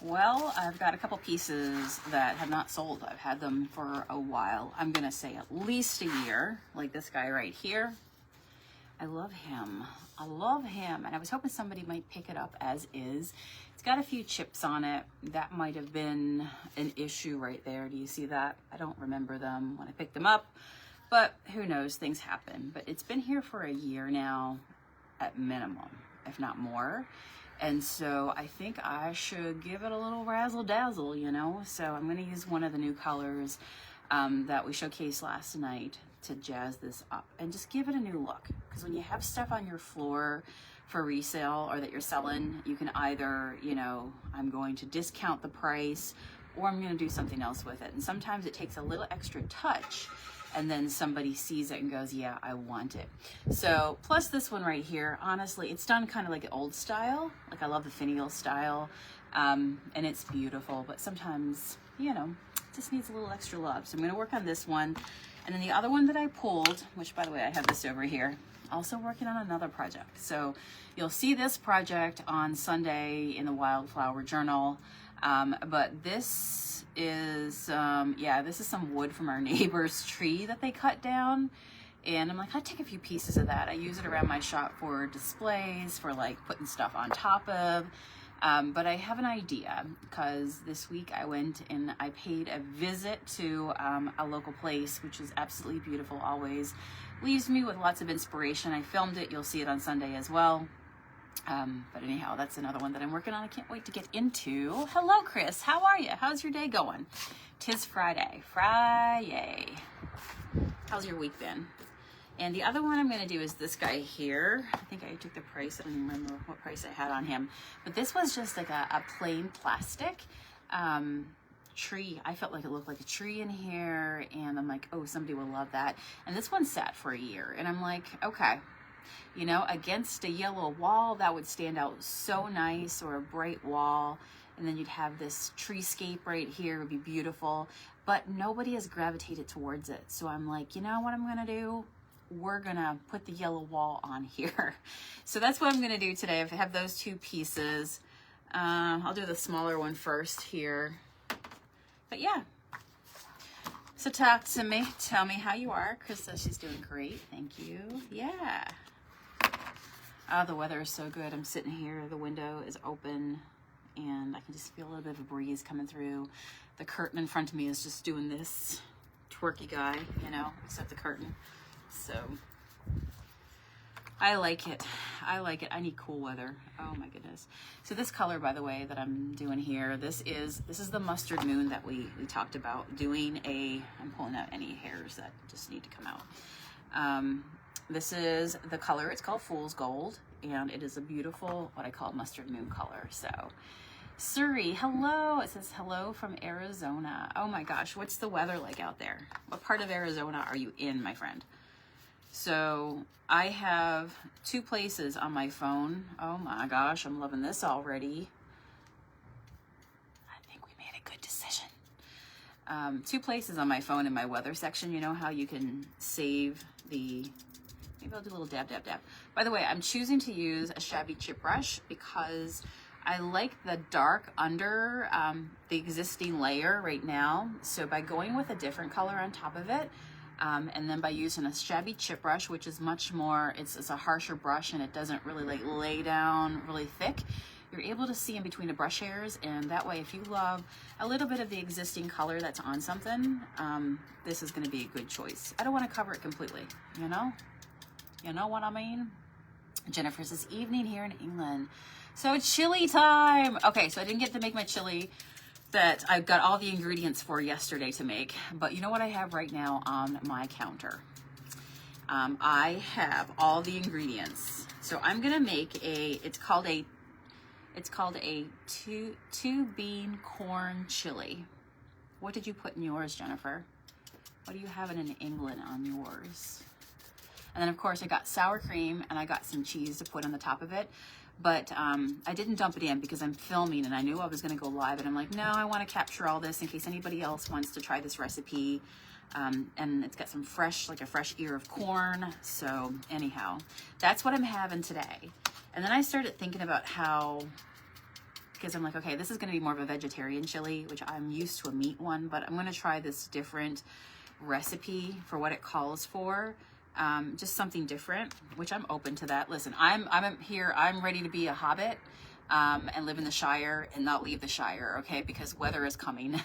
Well, I've got a couple pieces that have not sold. I've had them for a while. I'm gonna say at least a year, like this guy right here. I love him. I love him. And I was hoping somebody might pick it up as is. It's got a few chips on it. That might have been an issue right there. Do you see that? I don't remember them when I picked them up, but who knows, things happen. But it's been here for a year now at minimum, if not more. And so I think I should give it a little razzle dazzle, you know? So I'm gonna use one of the new colors that we showcased last night to jazz this up and just give it a new look. Because when you have stuff on your floor for resale or that you're selling, you can either, you know, I'm going to discount the price or I'm gonna do something else with it. And sometimes it takes a little extra touch and then somebody sees it and goes, yeah, I want it. So, plus this one right here, honestly, it's done kind of like an old style. Like I love the finial style, and it's beautiful, but sometimes, you know, it just needs a little extra love. So I'm gonna work on this one. And then the other one that I pulled, which by the way, I have this over here, also working on another project. So you'll see this project on Sunday in the Wildflower Journal. But this is, yeah, this is some wood from our neighbor's tree that they cut down. And I'm like, I'll take a few pieces of that. I use it around my shop for displays, for like putting stuff on top of. But I have an idea because this week I went and I paid a visit to a local place, which is absolutely beautiful always. Leaves me with lots of inspiration. I filmed it. You'll see it on Sunday as well. But anyhow, that's another one that I'm working on. I can't wait to get into. Hello, Chris. How are you? How's your day going? 'Tis Friday. Friday. How's your week been? And the other one I'm going to do is this guy here. I think I took the price. I don't even remember what price I had on him. But this was just like a plain plastic tree. I felt like it looked like a tree in here. And I'm like, oh, somebody will love that. And this one sat for a year. And I'm like, okay. You know, against a yellow wall, that would stand out so nice, or a bright wall. And then you'd have this treescape right here. It would be beautiful. But nobody has gravitated towards it. So I'm like, you know what I'm going to do? We're going to put the yellow wall on here. So that's what I'm going to do today. I have those two pieces. I'll do the smaller one first here. But yeah. So talk to me. Tell me how you are. Chris says she's doing great. Thank you. Yeah. Oh, the weather is so good. I'm sitting here. The window is open and I can just feel a little bit of a breeze coming through. The curtain in front of me is just doing this twerky guy, you know, except the curtain. So I like it. I like it. I need cool weather. Oh my goodness. So this color, by the way, that I'm doing here, this is the mustard moon that we talked about doing. I'm pulling out any hairs that just need to come out. This is the color. It's called Fool's Gold, and it is a beautiful, what I call mustard moon color. So Surrey, hello. It says hello from Arizona. Oh my gosh, what's the weather like out there? What part of Arizona are you in, my friend? So I have two places on my phone. Oh my gosh, I'm loving this already. I think we made a good decision. Two places on my phone in my weather section. You know how you can save the, maybe I'll do a little dab, dab, dab. By the way, I'm choosing to use a shabby chip brush because I like the dark under the existing layer right now. So by going with a different color on top of it, and then by using a shabby chip brush, which is much more, it's a harsher brush and it doesn't really like lay down really thick, you're able to see in between the brush hairs. And that way, if you love a little bit of the existing color that's on something, this is going to be a good choice. I don't want to cover it completely, you know? You know what I mean? Jennifer says, evening here in England. So it's chili time. Okay, so I didn't get to make my chili that I've got all the ingredients for yesterday to make. But you know what I have right now on my counter? I have all the ingredients. So I'm gonna make it's called a two bean corn chili. What did you put in yours, Jennifer? What do you have in England on yours? And then of course I got sour cream and I got some cheese to put on the top of it. But I didn't dump it in because I'm filming and I knew I was going to go live. And I'm like, no, I want to capture all this in case anybody else wants to try this recipe. And it's got some fresh, like a fresh ear of corn. So anyhow, that's what I'm having today. And then I started thinking about how because I'm like, okay, this is going to be more of a vegetarian chili, which I'm used to a meat one, but I'm going to try this different recipe for what it calls for. Just something different, which I'm open to that. Listen, I'm here. I'm ready to be a hobbit and live in the Shire and not leave the Shire, okay? Because weather is coming.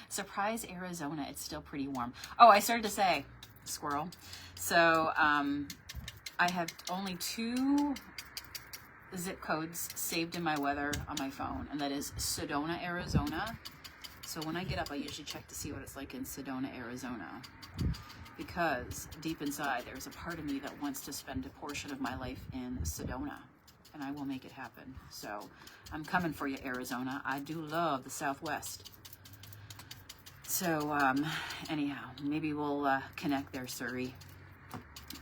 Surprise, Arizona. It's still pretty warm. Oh, I started to say squirrel. So I have only 2 zip codes saved in my weather on my phone, and that is Sedona, Arizona. So when I get up, I usually check to see what it's like in Sedona, Arizona, because deep inside there's a part of me that wants to spend a portion of my life in Sedona, and I will make it happen. So I'm coming for you, Arizona. I do love the Southwest. So anyhow, maybe we'll connect there, Surrey.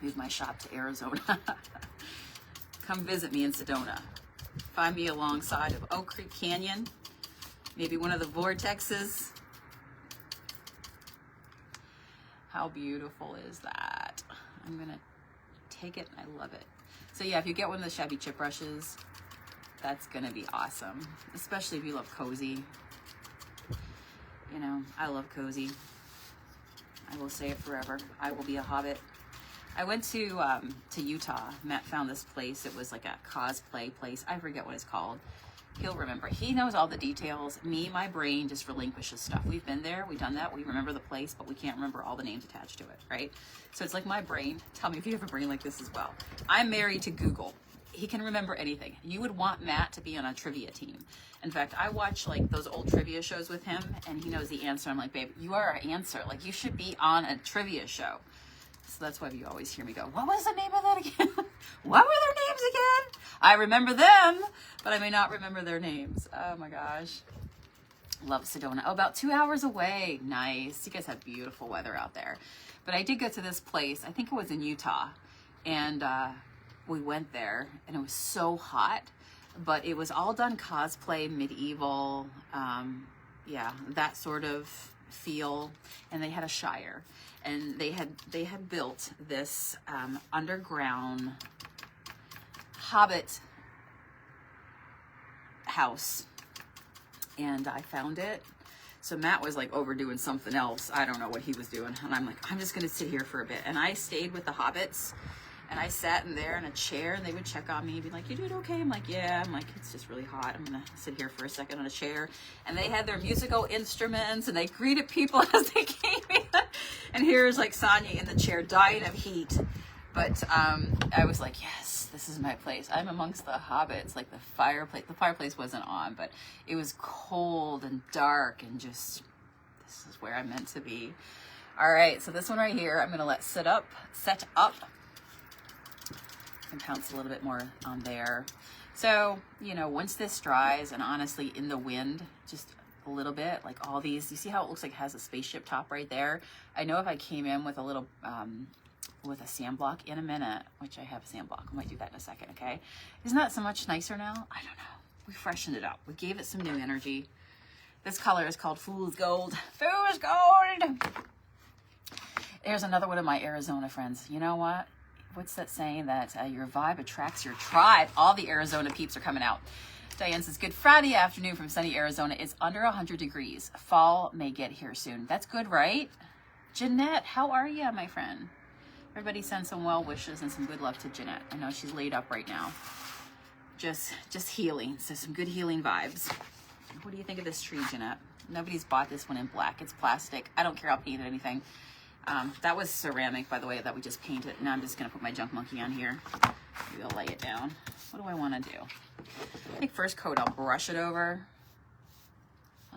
Move my shop to Arizona. Come visit me in Sedona. Find me alongside of Oak Creek Canyon. Maybe one of the vortexes. How beautiful is that? I'm gonna take it, and I love it. So yeah, if you get one of the shabby chip brushes, that's gonna be awesome. Especially if you love cozy. You know, I love cozy. I will say it forever. I will be a hobbit. I went to Utah. Matt found this place. It was like a cosplay place. I forget what it's called. He'll remember. He knows all the details. Me, my brain just relinquishes stuff. We've been there. We've done that. We remember the place, but we can't remember all the names attached to it, right? So it's like my brain. Tell me if you have a brain like this as well. I'm married to Google. He can remember anything. You would want Matt to be on a trivia team. In fact, I watch like those old trivia shows with him, and he knows the answer. I'm like, babe, you are our answer. Like, you should be on a trivia show. So that's why you always hear me go, what was the name of that again? What were their names again? I remember them, but I may not remember their names. Oh my gosh. Love Sedona. Oh, about 2 hours away. Nice. You guys have beautiful weather out there. But I did go to this place. I think it was in Utah. And we went there, and it was so hot. But it was all done cosplay, medieval, yeah, that sort of feel. And they had a shire. And they had built this underground hobbit house, and I found it. So Matt was like overdoing something else. I don't know what he was doing, and I'm like, I'm just gonna sit here for a bit. And I stayed with the hobbits, and I sat in there in a chair, and they would check on me and be like, you doing okay? I'm like, yeah. I'm like, it's just really hot. I'm gonna sit here for a second on a chair. And they had their musical instruments, and they greeted people as they came in. And here's like Sonia in the chair dying of heat. But I was like, yes, this is my place. I'm amongst the hobbits. Like the fireplace wasn't on, but it was cold and dark, and just, this is where I'm meant to be. All right, so this one right here, I'm gonna let set up. And pounce a little bit more on there. So, you know, once this dries, and honestly in the wind, just a little bit, like all these, you see how it looks like it has a spaceship top right there? I know if I came in with a little, with a sand block in a minute, which I have a sand block, I might do that in a second, okay? Isn't that so much nicer now? I don't know. We freshened it up. We gave it some new energy. This color is called Fool's Gold. Fool's Gold! There's another one of my Arizona friends. You know what? What's that saying that your vibe attracts your tribe? All the Arizona peeps are coming out. Diane says, good Friday afternoon from sunny Arizona. It's under 100 degrees. Fall may get here soon. That's good, right? Jeanette, how are you, my friend? Everybody send some well wishes and some good love to Jeanette. I know she's laid up right now. Just healing. So some good healing vibes. What do you think of this tree, Jeanette? Nobody's bought this one in black. It's plastic. I don't care. I'll paint anything. That was ceramic, by the way, that we just painted. Now I'm just going to put my junk monkey on here. Maybe I'll lay it down. What do I want to do? I think first coat, I'll brush it over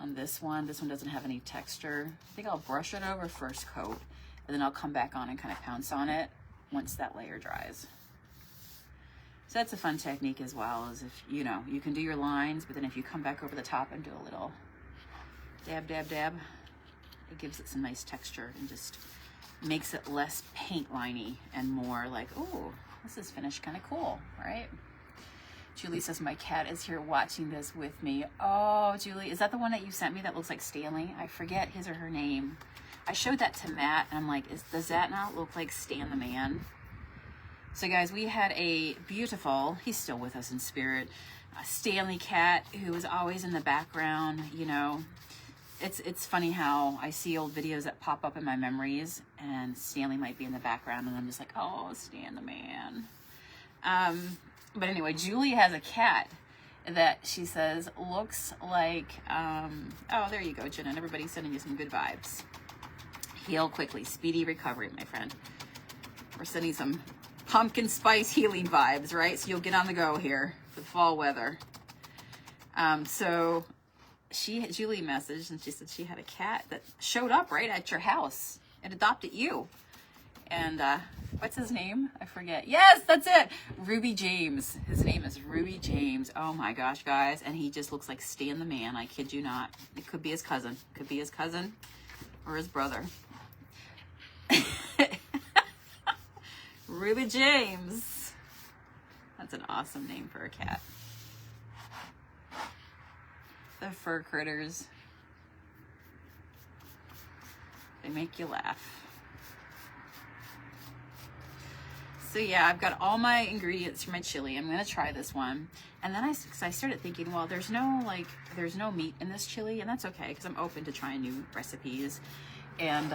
on this one. This one doesn't have any texture. I think I'll brush it over first coat, and then I'll come back on and kind of pounce on it once that layer dries. So that's a fun technique as well, is if, you know, you can do your lines, but then if you come back over the top and do a little dab, dab, dab, it gives it some nice texture and just makes it less paint liney and more like, oh, this is finished kind of cool, right? Julie says, my cat is here watching this with me. Oh, Julie, is that the one that you sent me that looks like Stanley? I forget his or her name. I showed that to Matt, and I'm like, does that not look like Stan the man? So guys, we had a beautiful, he's still with us in spirit, Stanley cat, who was always in the background, you know. It's funny how I see old videos that pop up in my memories, and Stanley might be in the background, and I'm just like, oh, Stan the man. But anyway, Julie has a cat that she says looks like, oh, there you go, Jenna. Everybody's sending you some good vibes. Heal quickly. Speedy recovery, my friend. We're sending some pumpkin spice healing vibes, right? So you'll get on the go here for the fall weather. So Julie messaged, and she said she had a cat that showed up right at your house and adopted you. And what's his name? I forget. Yes, that's it. Ruby James. His name is Ruby James. Oh my gosh, guys. And he just looks like Stan the man. I kid you not. It could be his cousin. Could be his cousin or his brother. Ruby James. That's an awesome name for a cat. The fur critters. They make you laugh. So yeah, I've got all my ingredients for my chili. I'm gonna try this one, and then I started thinking, well, there's no meat in this chili, and that's okay because I'm open to trying new recipes. And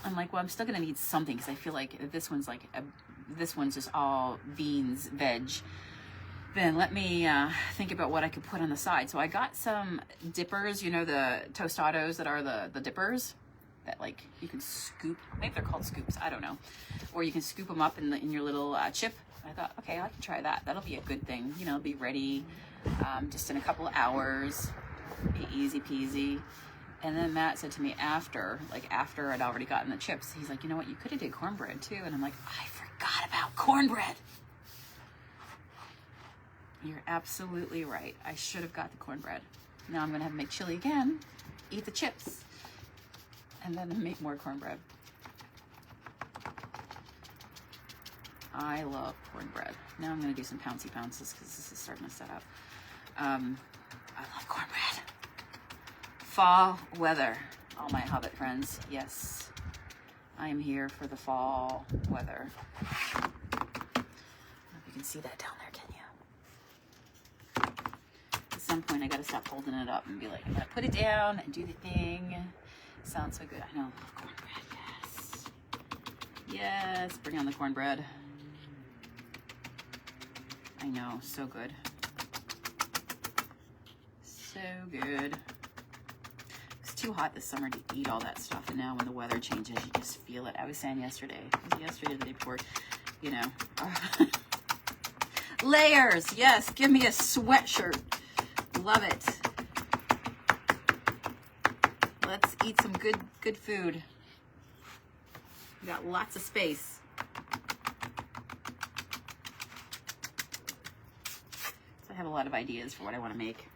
I'm like, well, I'm still gonna need something because I feel like this one's just all beans, veg. Then let me think about what I could put on the side. So I got some dippers, you know, the tostados that are the dippers that like you can scoop. Maybe they're called scoops. I don't know. Or you can scoop them up in your little chip. I thought, okay, I can try that. That'll be a good thing. You know, it'll be ready just in a couple of hours. Be easy peasy. And then Matt said to me after I'd already gotten the chips, he's like, you know what? You could have did cornbread too. And I'm like, I forgot about cornbread. You're absolutely right. I should have got the cornbread. Now I'm going to have to make chili again, eat the chips, and then make more cornbread. I love cornbread. Now I'm going to do some pouncy pounces because this is starting to set up. I love cornbread. Fall weather. All my Hobbit friends. Yes, I am here for the fall weather. I don't know if you can see that down there, can you? At some point, I got to stop holding it up and be like, I got to put it down and do the thing. Sounds so good. I know. Cornbread, yes. Yes, bring on the cornbread. I know, so good. So good. It's too hot this summer to eat all that stuff, and now when the weather changes, you just feel it. I was saying yesterday, the day before, you know. Layers, yes, give me a sweatshirt. Love it. Let's eat some good food. We got lots of space. So I have a lot of ideas for what I want to make.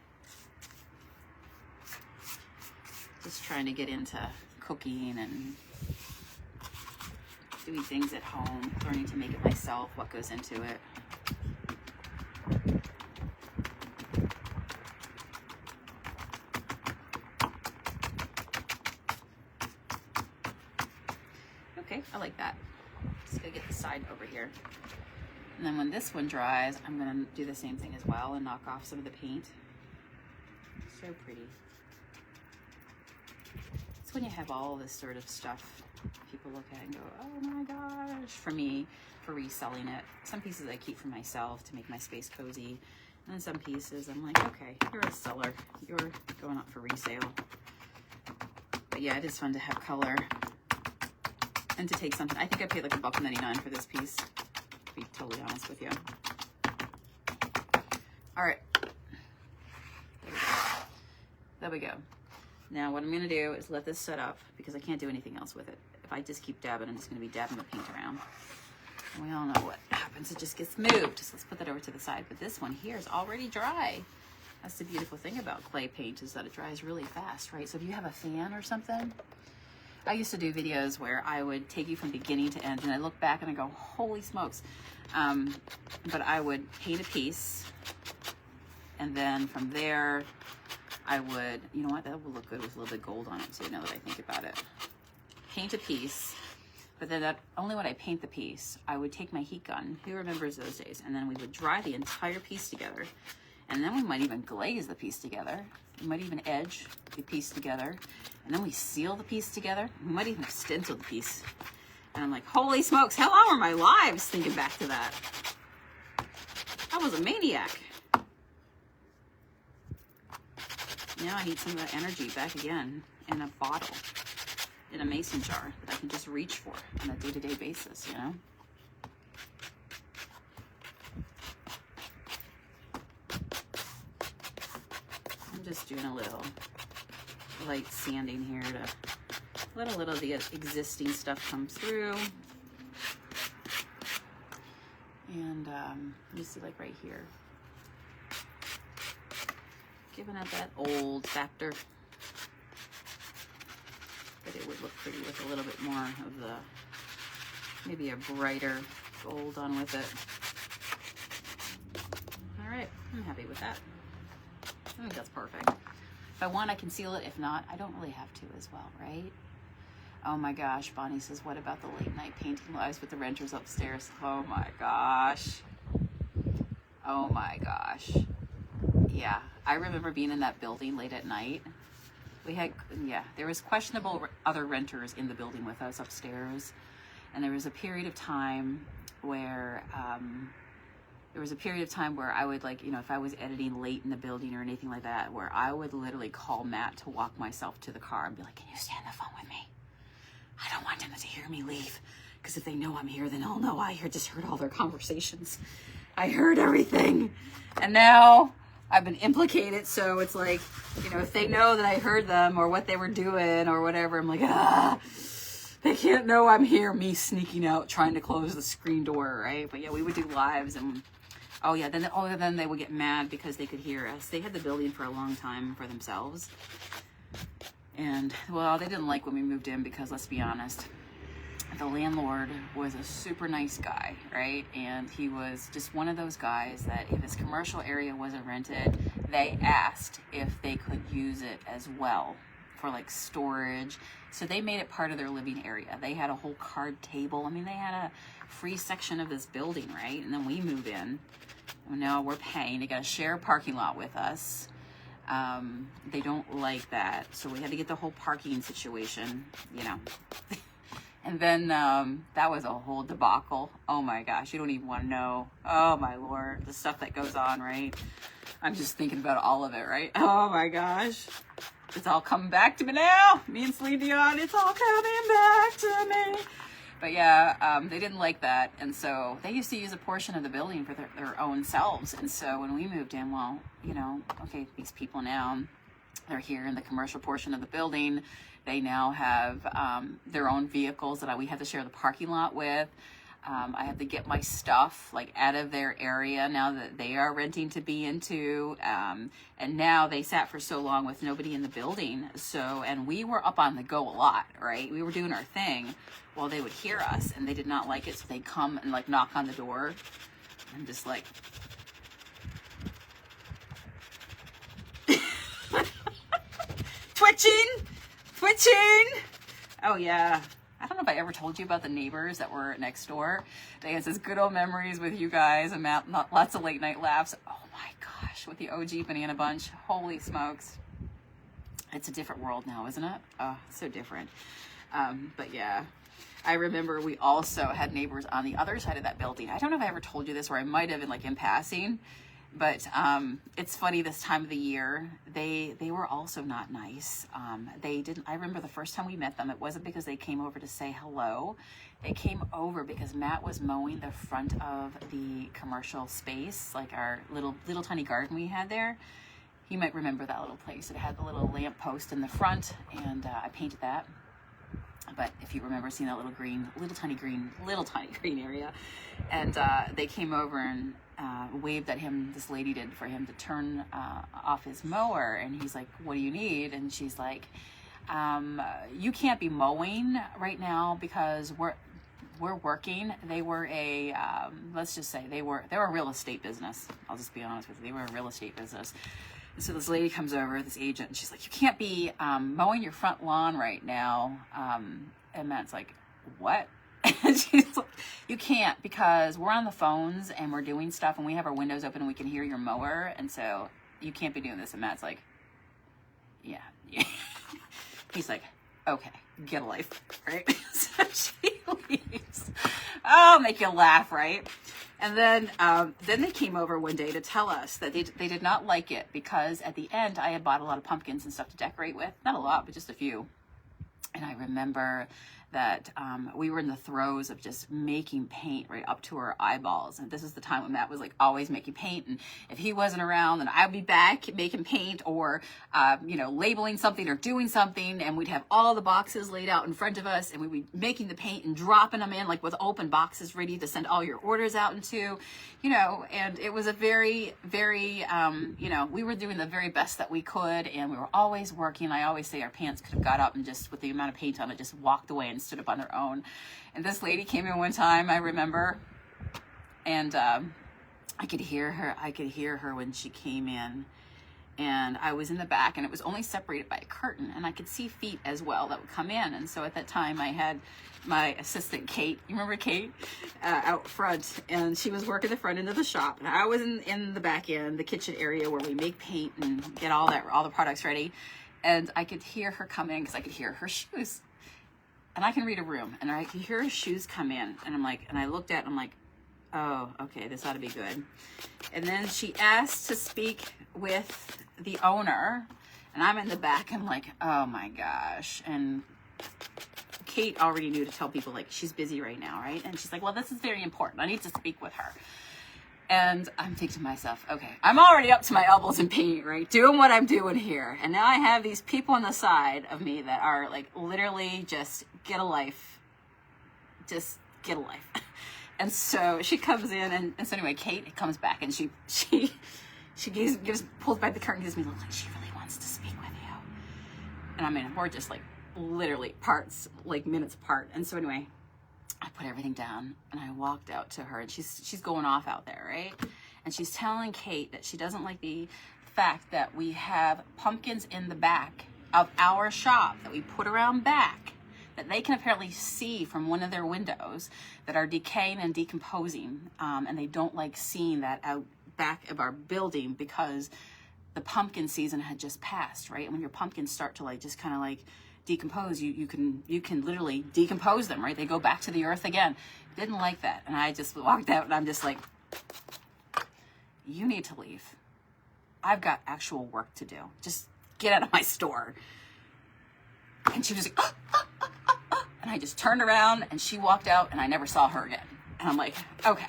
Just trying to get into cooking and doing things at home, learning to make it myself, what goes into it. Okay, I like that. Just gonna get the side over here. And then when this one dries, I'm gonna do the same thing as well and knock off some of the paint. So pretty. It's when you have all this sort of stuff, people look at it and go, oh my gosh. For me, for reselling it. Some pieces I keep for myself to make my space cozy. And then some pieces I'm like, okay, you're a seller. You're going out for resale. But yeah, it is fun to have color. And to take something. I think I paid like $1.99 for this piece, to be totally honest with you. All right. There we go. Now what I'm going to do is let this set up because I can't do anything else with it. If I just keep dabbing, I'm just going to be dabbing the paint around. And we all know what happens. It just gets moved. So let's put that over to the side. But this one here is already dry. That's the beautiful thing about clay paint is that it dries really fast, right? So if you have a fan or something, I used to do videos where I would take you from beginning to end and I look back and I go, holy smokes. But I would paint a piece and then from there I would, you know what, that would look good with a little bit of gold on it too, now that I think about it. Paint a piece, but then only when I paint the piece, I would take my heat gun, who remembers those days, and then we would dry the entire piece together And then we might even glaze the piece together. We might even edge the piece together. And then we seal the piece together. We might even stencil the piece. And I'm like, holy smokes, how are my lives thinking back to that? I was a maniac. Now I need some of that energy back again in a bottle, in a mason jar that I can just reach for on a day-to-day basis, you know? I'm just doing a little light sanding here to let a little of the existing stuff come through. And you see, like right here, giving it that old factor, but it would look pretty with a little bit more of the, maybe a brighter gold on with it. All right, I'm happy with that. I think that's perfect. If I want, I can seal it. If not, I don't really have to as well, right? Oh my gosh, Bonnie says, what about the late night painting lives with the renters upstairs? Oh my gosh. Oh my gosh. Yeah, I remember being in that building late at night. We had, yeah, there was questionable other renters in the building with us upstairs. And there was a period of time where, I would, like, you know, if I was editing late in the building or anything like that, where I would literally call Matt to walk myself to the car and be like, can you stay on the phone with me? I don't want them to hear me leave. Because if they know I'm here, then they'll know I just heard all their conversations. I heard everything. And now I've been implicated. So it's like, you know, if they know that I heard them or what they were doing or whatever, I'm like, they can't know I'm here, me sneaking out, trying to close the screen door, right? But yeah, we would do lives and, then they would get mad because they could hear us. They had the building for a long time for themselves. And, well, they didn't like when we moved in because, let's be honest, the landlord was a super nice guy, right? And he was just one of those guys that if his commercial area wasn't rented, they asked if they could use it as well for like storage. So they made it part of their living area. They had a whole card table. I mean, they had a free section of this building, right? And then we move in. And now we're paying. They got to share a parking lot with us. They don't like that. So we had to get the whole parking situation, you know. And then that was a whole debacle. Oh my gosh, you don't even want to know. Oh my Lord, the stuff that goes on, right? I'm just thinking about all of it, right? Oh my gosh. It's all coming back to me now. Me and Celine Dion, it's all coming back to me. But yeah, they didn't like that. And so they used to use a portion of the building for their own selves. And so when we moved in, well, you know, okay, these people now, they're here in the commercial portion of the building. They now have their own vehicles that we have to share the parking lot with. I have to get my stuff like out of their area now that they are renting to be into. And now they sat for so long with nobody in the building. So, and we were up on the go a lot, right? We were doing our thing while they would hear us and they did not like it. So they'd come and like knock on the door and just like, twitching. Oh yeah. I don't know if I ever told you about the neighbors that were next door. They had this good old memories with you guys and lots of late night laughs. Oh my gosh, with the OG Banana Bunch. Holy smokes. It's a different world now, isn't it? Oh, it's so different. But yeah, I remember we also had neighbors on the other side of that building. I don't know if I ever told you this, or I might have in passing. But it's funny, this time of the year, they were also not nice. They didn't. I remember the first time we met them, it wasn't because they came over to say hello. They came over because Matt was mowing the front of the commercial space, like our little tiny garden we had there. You might remember that little place. It had the little lamp post in the front, and I painted that. But if you remember seeing that little tiny green area, and they came over and waved at him, this lady did, for him to turn off his mower, and he's like, what do you need? And she's like, you can't be mowing right now because we're working. They were a let's just say they were a real estate business. I'll just be honest with you, they were a real estate business. And so this lady comes over, this agent, and she's like, you can't be mowing your front lawn right now. And Matt's like, what? And she's like, you can't, because we're on the phones and we're doing stuff and we have our windows open and we can hear your mower. And so you can't be doing this. And Matt's like, yeah. He's like, okay, get a life, right? So she leaves. Oh, make you laugh, right? And then they came over one day to tell us that they did not like it because at the end I had bought a lot of pumpkins and stuff to decorate with. Not a lot, but just a few. And I remember that we were in the throes of just making paint right up to our eyeballs. And this is the time when Matt was like always making paint. And if he wasn't around, then I'd be back making paint or, labeling something or doing something. And we'd have all the boxes laid out in front of us and we'd be making the paint and dropping them in like with open boxes ready to send all your orders out into, and it was a very, very, we were doing the very best that we could. And we were always working. I always say our pants could have got up and just with the amount of paint on it, just walked away and stood up on their own. And this lady came in one time, I remember, and I could hear her when she came in, and I was in the back and it was only separated by a curtain and I could see feet as well that would come in. And so at that time I had my assistant Kate, you remember Kate, out front, and she was working the front end of the shop and I was in the back end, the kitchen area where we make paint and get all the products ready. And I could hear her come in because I could hear her shoes. And I can read a room, and I could hear her shoes come in. And I'm like, and I looked at it, and I'm like, oh, okay, this ought to be good. And then she asked to speak with the owner. And I'm in the back, I'm like, oh my gosh. And Kate already knew to tell people, like, she's busy right now, right? And she's like, well, this is very important. I need to speak with her. And I'm thinking to myself, okay, I'm already up to my elbows in paint, right? Doing what I'm doing here. And now I have these people on the side of me that are like, literally just get a life. Just get a life. And so she comes in and so anyway, Kate comes back and she pulls back the curtain and gives me the look like she really wants to speak with you. And I mean, we're just like literally minutes apart. And so anyway, I put everything down and I walked out to her and she's going off out there, right? And she's telling Kate that she doesn't like the fact that we have pumpkins in the back of our shop that we put around back that they can apparently see from one of their windows that are decaying and decomposing. And they don't like seeing that out back of our building because the pumpkin season had just passed, right? And when your pumpkins start to like just kind of like decompose, you can literally decompose them, right? They go back to the earth again. Didn't like that. And I just walked out and I'm just like, you need to leave. I've got actual work to do. Just get out of my store. And she was like, and I just turned around and she walked out and I never saw her again. And I'm like, okay,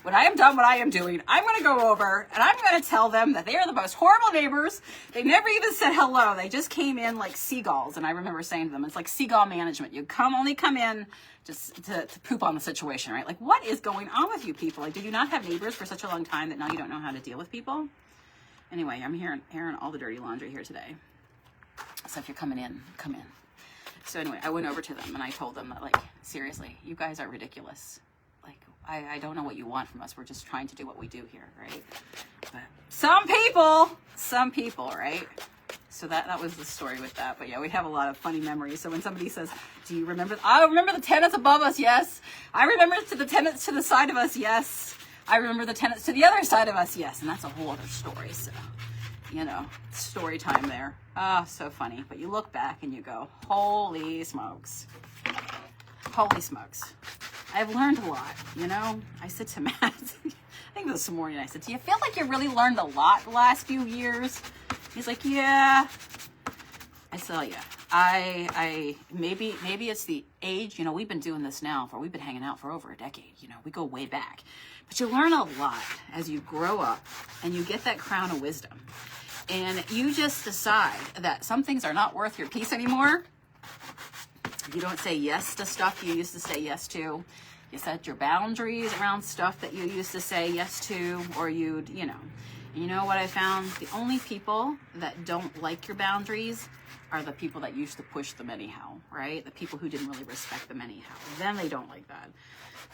when I am done what I am doing, I'm going to go over and I'm going to tell them that they are the most horrible neighbors. They never even said hello. They just came in like seagulls. And I remember saying to them, it's like seagull management. You only come in just to poop on the situation, right? Like, what is going on with you people? Like, did you not have neighbors for such a long time that now you don't know how to deal with people? Anyway, I'm airing all the dirty laundry here today. So if you're coming in, come in. So anyway, I went over to them and I told them that, like, seriously, you guys are ridiculous. Like, I don't know what you want from us. We're just trying to do what we do here, right? But some people, right? So that was the story with that. But yeah, we have a lot of funny memories. So when somebody says, do you remember? I remember the tenants above us, yes. I remember the tenants to the side of us, yes. I remember the tenants to the other side of us, yes. And that's a whole other story, so, story time there. Ah, so funny. But you look back and you go, holy smokes. Holy smokes. I've learned a lot, I said to Matt, I think this morning, I said, do you feel like you really learned a lot the last few years? He's like, yeah. I said, yeah. I maybe it's the age, we've been doing this now we've been hanging out for over a decade, we go way back. But you learn a lot as you grow up and you get that crown of wisdom. And you just decide that some things are not worth your peace anymore. You don't say yes to stuff you used to say yes to. You set your boundaries around stuff that you used to say yes to, or you'd, And you know what I found? The only people that don't like your boundaries are the people that used to push them anyhow, right? The people who didn't really respect them anyhow. Then they don't like that.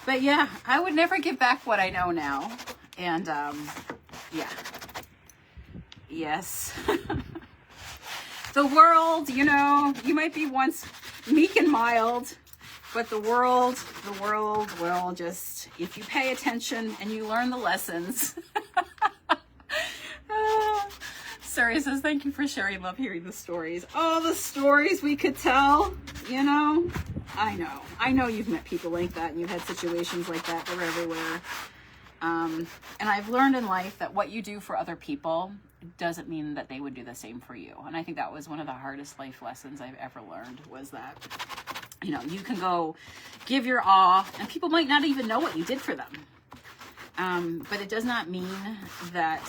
But yeah, I would never give back what I know now. And yeah. Yes. The world, you might be once meek and mild, But the world will just, if you pay attention and you learn the lessons. Suri says, thank you for sharing. Love hearing the stories. Oh, the stories we could tell, you know. I know you've met people like that and you've had situations like that. They're everywhere. And I've learned in life that what you do for other people doesn't mean that they would do the same for you. And I think that was one of the hardest life lessons I've ever learned, was that, you know, you can go give your all and people might not even know what you did for them. But it does not mean that,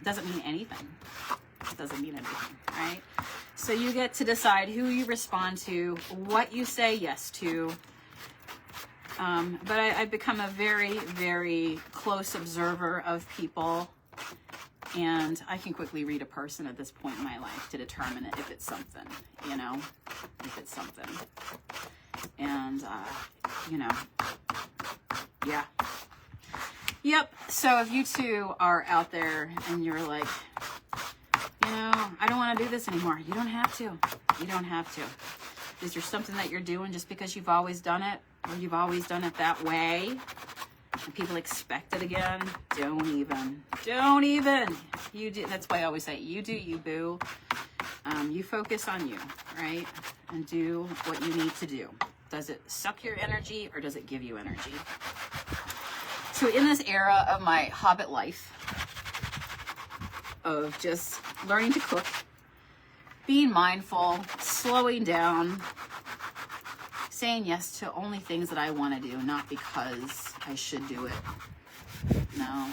doesn't mean anything. It doesn't mean anything, right? So you get to decide who you respond to, what you say yes to. But I've become a very, very close observer of people. And I can quickly read a person at this point in my life to determine if it's something, you know, if it's something. And, you know, yeah. Yep. So if you two are out there and you're like, you know, I don't want to do this anymore. You don't have to. You don't have to. Is there something that you're doing just because you've always done it, or you've always done it that way, and people expect it again? Don't even. You do. That's why I always say, you do you, boo. You focus on you, right? And do what you need to do. Does it suck your energy or does it give you energy? So in this era of my hobbit life, of just learning to cook, being mindful, slowing down, saying yes to only things that I want to do, not because I should do it, no,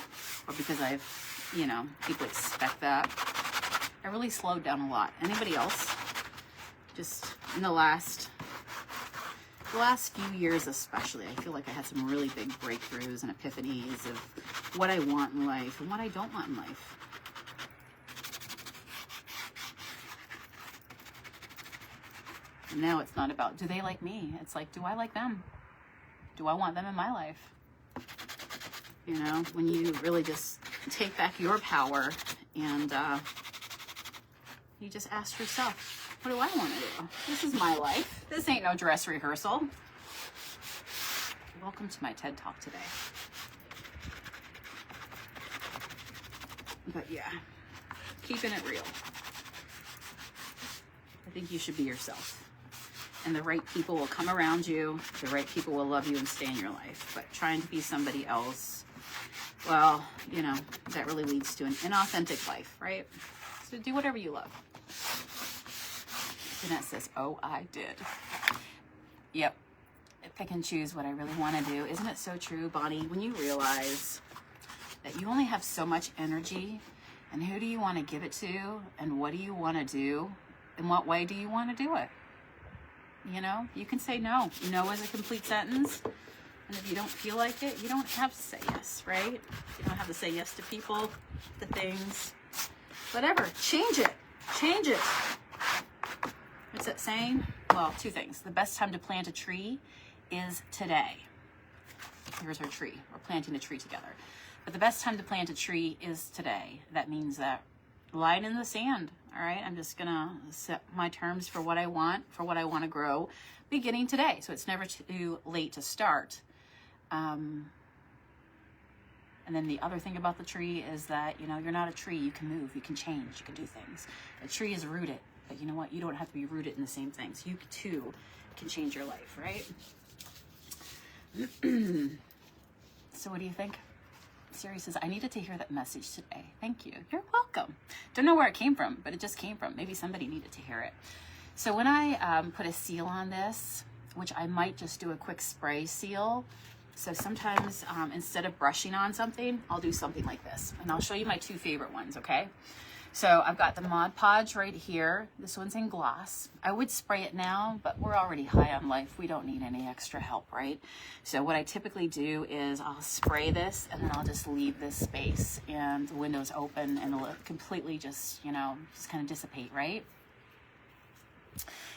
or because I've, you know, people expect that. I really slowed down a lot. Anybody else? Just in the last few years especially, I feel like I had some really big breakthroughs and epiphanies of what I want in life and what I don't want in life. And now it's not about, do they like me? It's like, do I like them? Do I want them in my life? You know, when you really just take back your power and you just ask yourself, what do I want to do? This is my life. This ain't no dress rehearsal. Welcome to my TED Talk today. But yeah, keeping it real. I think you should be yourself. And the right people will come around you. The right people will love you and stay in your life. But trying to be somebody else, well, you know, that really leads to an inauthentic life, right? So do whatever you love. Jeanette says, oh, I did. Yep. Pick and choose what I really want to do. Isn't it so true, Bonnie? When you realize that you only have so much energy, and who do you want to give it to, and what do you want to do, in what way do you want to do it? You know, you can say no. No is a complete sentence. And if you don't feel like it, you don't have to say yes, right? You don't have to say yes to people, to things, whatever. Change it. Change it. What's that saying? Well, two things. The best time to plant a tree is today. Here's our tree. We're planting a tree together. But the best time to plant a tree is today. That means that line in the sand. All right, I'm just gonna set my terms for what I want to grow, beginning today. So it's never too late to start. And then the other thing about the tree is that, you know, you're not a tree. You can move, you can change, you can do things. A tree is rooted, but you know what? You don't have to be rooted in the same things. You too can change your life, right? So what do you think? Siri says, I needed to hear that message today. Thank you. You're welcome. Don't know where it came from, but it just came from. Maybe somebody needed to hear it. So when I put a seal on this, which I might just do a quick spray seal. So sometimes instead of brushing on something, I'll do something like this. And I'll show you my two favorite ones, okay? So I've got the Mod Podge right here. This one's in gloss. I would spray it now, but we're already high on life. We don't need any extra help, right? So what I typically do is I'll spray this and then I'll just leave this space and the windows open and it'll completely just, you know, just kind of dissipate, right?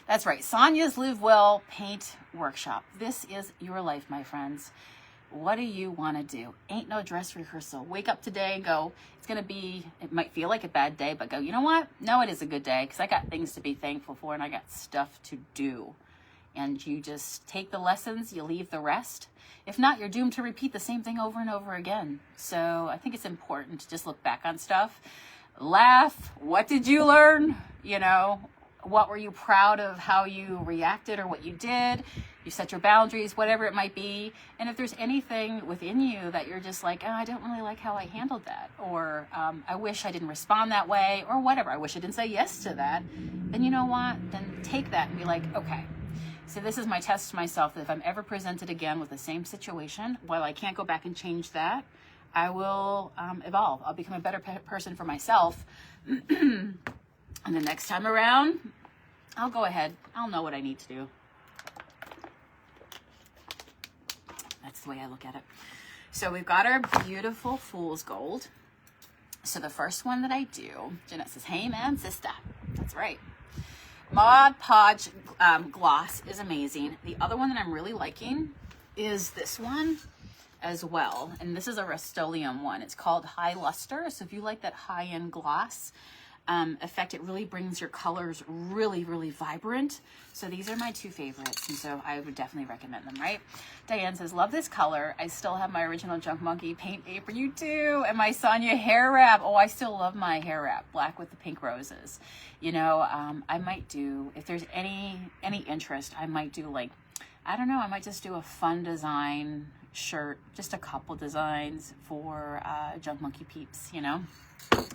That's right. Sonia's Live Well Paint Workshop. This is your life, my friends. What do you want to do? Ain't no dress rehearsal. Wake up today and go, it's going to be, it might feel like a bad day, but go, you know what? No, it is a good day because I got things to be thankful for and I got stuff to do. and you just take the lessons, you leave the rest. If not, you're doomed to repeat the same thing over and over again. So I think it's important to just look back on stuff, laugh. What did you learn? You know, what were you proud of how you reacted or what you did? You set your boundaries, whatever it might be. And if there's anything within you that you're just like, oh, I don't really like how I handled that, or I wish I didn't respond that way, or whatever, I wish I didn't say yes to that, then you know what? Then take that and be like, okay, so this is my test to myself, that if I'm ever presented again with the same situation, while I can't go back and change that, I will evolve. I'll become a better person for myself. And the next time around, I'll go ahead. I'll know what I need to do. That's the way I look at it. So we've got our beautiful Fool's Gold. So the first one that I do, Jeanette says, hey man, sister. That's right. Mod Podge gloss is amazing. The other one that I'm really liking is this one as well. And this is a Rust-Oleum one. It's called High Luster. So if you like that high-end gloss effect, it really brings your colors really, really vibrant. So these are my two favorites, and so I would definitely recommend them, right? Diane says, love this color. I still have my original Junk Monkey paint apron. You too. And my Sonia hair wrap. Oh, I still love my hair wrap, black with the pink roses. You know, I might do, if there's any interest, I might do like, I don't know, I might just do a fun design shirt, just a couple designs for Junk Monkey peeps, you know,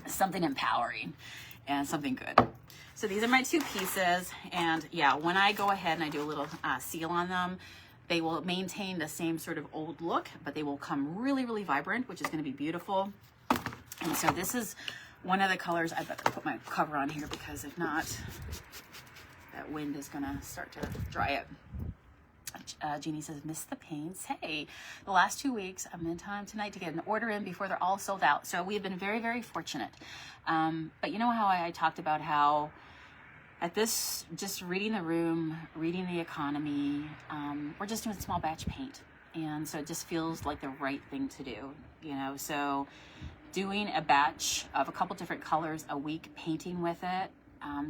something empowering and something good. So these are my two pieces, and yeah, when I go ahead and I do a little seal on them, they will maintain the same sort of old look, but they will come really, really vibrant, which is going to be beautiful. And so this is one of the colors. I better put my cover on here, because if not, that wind is going to start to dry it. Jeannie says, miss the paints. Hey, the last 2 weeks, I'm in time tonight to get an order in before they're all sold out. So we've been very, very fortunate. But you know how I talked about how at this, just reading the room, reading the economy, we're just doing small batch paint. And so it just feels like the right thing to do, you know. So doing a batch of a couple different colors a week, painting with it,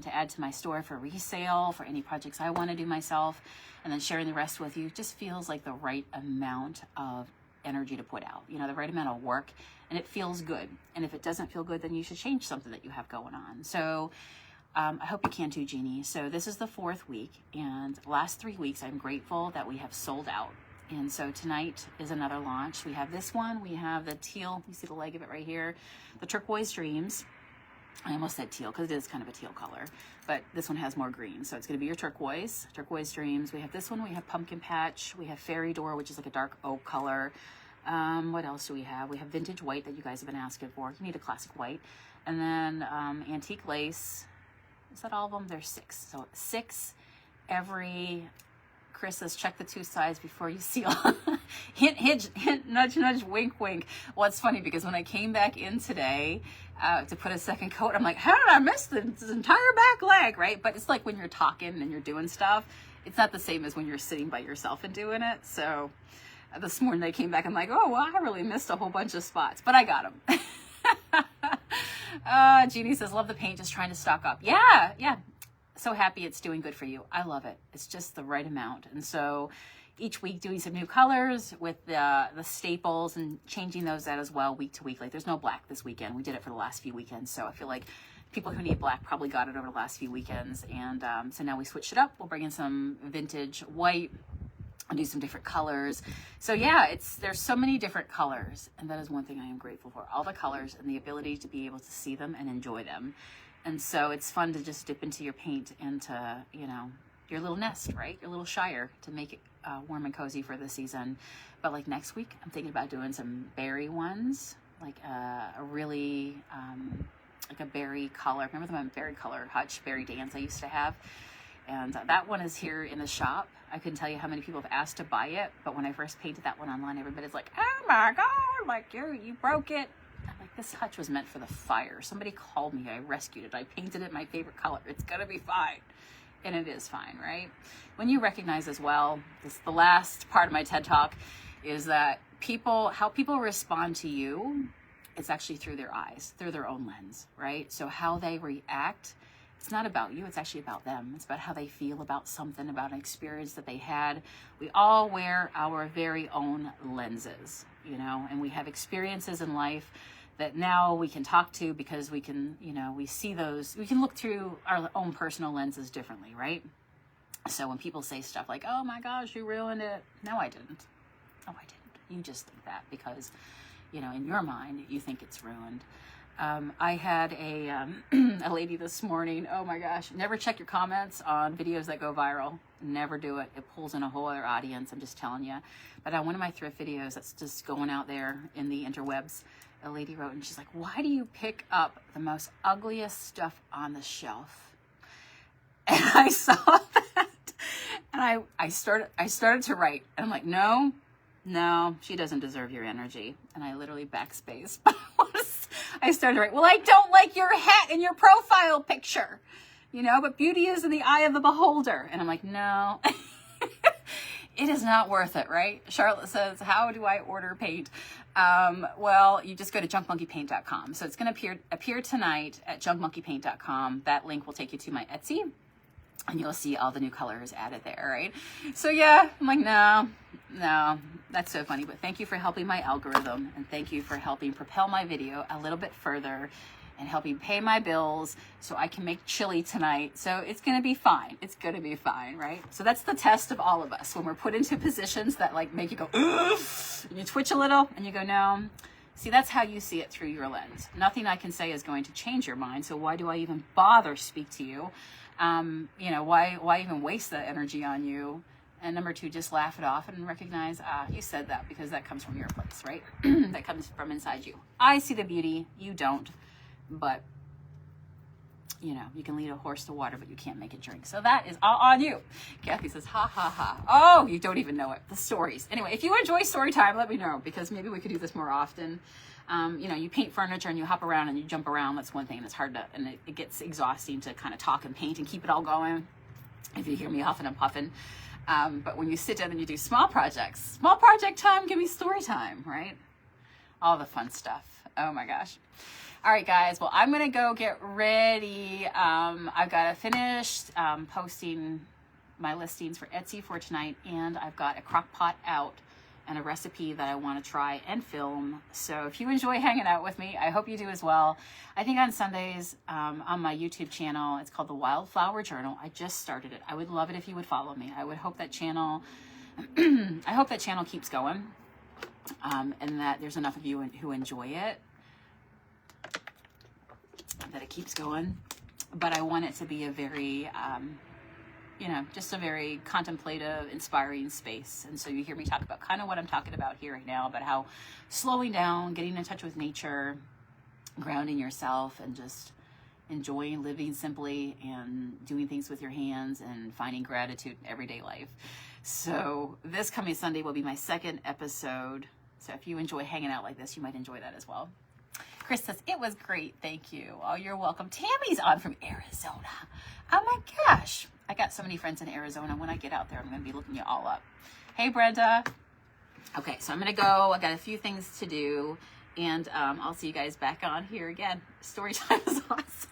to add to my store for resale, for any projects I want to do myself, and then sharing the rest with you, just feels like the right amount of energy to put out, you know, the right amount of work, and it feels good. And if it doesn't feel good, then you should change something that you have going on. So I hope you can too, Jeannie. So this is the 4th week, and last 3 weeks, I'm grateful that we have sold out. And so tonight is another launch. We have this one, we have the teal, you see the leg of it right here, the Turquoise Dreams. I almost said teal because it is kind of a teal color, but this one has more green. So it's going to be your turquoise Dreams. We have this one, we have Pumpkin Patch, we have Fairy Door, which is like a dark oak color. What else do we have? We have Vintage White that you guys have been asking for. You need a classic white. And then Antique Lace. Is that all of them? There's 6. So 6 every... Chris says, check the 2 sides before you seal. Hint, hint, hint, nudge, nudge, wink, wink. Well, it's funny because when I came back in today to put a second coat, I'm like, how did I miss this entire back leg, right? But it's like when you're talking and you're doing stuff, it's not the same as when you're sitting by yourself and doing it. So this morning I came back, I'm like, oh, well, I really missed a whole bunch of spots, but I got them. Jeannie says, love the paint, just trying to stock up. Yeah, yeah. So happy it's doing good for you. I love it. It's just the right amount. And so each week doing some new colors with the staples and changing those out as well week to week. Like there's no black this weekend. We did it for the last few weekends. So I feel like people who need black probably got it over the last few weekends. And so now we switched it up. We'll bring in some vintage white and do some different colors. So yeah, there's so many different colors. And that is one thing I am grateful for. All the colors and the ability to be able to see them and enjoy them. And so it's fun to just dip into your paint and to, you know, your little nest, right? Your little shire to make it warm and cozy for the season. But like next week, I'm thinking about doing some berry ones, like a really, like a berry color. Remember the berry color Hutch berry dance I used to have? And that one is here in the shop. I couldn't tell you how many people have asked to buy it. But when I first painted that one online, everybody's like, oh my God, like you broke it. I'm like, this hutch was meant for the fire. Somebody called me. I rescued it. I painted it my favorite color. It's going to be fine. And it is fine, right? When you recognize as well, this the last part of my TED Talk is that how people respond to you, it's actually through their eyes, through their own lens, right? So how they react it's not about you. It's actually about them. It's about how they feel about something, about an experience that they had. We all wear our very own lenses, you know, and we have experiences in life that now we can talk to because we can, you know, we see those, we can look through our own personal lenses differently, right? So when people say stuff like, oh my gosh, you ruined it. No, I didn't. No, I didn't. You just think that because, you know, in your mind, you think it's ruined. I had a lady this morning, oh my gosh, never check your comments on videos that go viral. Never do it. It pulls in a whole other audience, I'm just telling you. But on one of my thrift videos that's just going out there in the interwebs, a lady wrote, and she's like, why do you pick up the most ugliest stuff on the shelf? And I saw that, and I started to write, and I'm like, no, she doesn't deserve your energy. And I literally backspaced. I started to write, well, I don't like your hat in your profile picture, you know, but beauty is in the eye of the beholder. And I'm like, no, it is not worth it, right? Charlotte says, how do I order paint? Well, you just go to junkmonkeypaint.com. So it's going to appear tonight at junkmonkeypaint.com. That link will take you to my Etsy, and you'll see all the new colors added there, right? So yeah, I'm like, no, that's so funny. But thank you for helping my algorithm, and thank you for helping propel my video a little bit further and helping pay my bills so I can make chili tonight. So it's going to be fine. It's going to be fine, right? So that's the test of all of us when we're put into positions that like make you go, ugh, and you twitch a little and you go, no. See, that's how you see it through your lens. Nothing I can say is going to change your mind. So why do I even bother speak to you? You know, why even waste that energy on you? And number two, just laugh it off and recognize, you said that because that comes from your place, right? That comes from inside you. I see the beauty, you don't. But, you know, you can lead a horse to water, but you can't make it drink. So that is all on you. Kathy says, ha, ha, ha. Oh, you don't even know it. The stories. Anyway, if you enjoy story time, let me know, because maybe we could do this more often. You know, you paint furniture and you hop around and you jump around. That's one thing that's hard to, and it gets exhausting to kind of talk and paint and keep it all going. If you hear me huffing and puffing. But when you sit down and you do small project time, give me story time, right? All the fun stuff. Oh my gosh. All right, guys. Well, I'm going to go get ready. I've got to finish posting my listings for Etsy for tonight, and I've got a crock pot out and a recipe that I want to try and film. So if you enjoy hanging out with me, I hope you do as well. I think on Sundays on my YouTube channel, it's called The Wildflower Journal. I just started it. I would love it if you would follow me. I would hope that channel, I hope that channel keeps going, and that there's enough of you who enjoy it, that it keeps going. But I want it to be a very, you know, just a very contemplative, inspiring space. And so you hear me talk about kind of what I'm talking about here right now, about how slowing down, getting in touch with nature, grounding yourself, and just enjoying living simply and doing things with your hands and finding gratitude in everyday life. So this coming Sunday will be my second episode. So if you enjoy hanging out like this, you might enjoy that as well. Chris says, it was great. Thank you. Oh, you're welcome. Tammy's on from Arizona. Oh my gosh. I got so many friends in Arizona. When I get out there, I'm going to be looking you all up. Hey, Brenda. Okay, so I'm going to go. I got a few things to do, and I'll see you guys back on here again. Story time is awesome.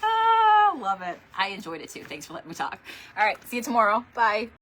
Oh, love it. I enjoyed it too. Thanks for letting me talk. All right, see you tomorrow. Bye.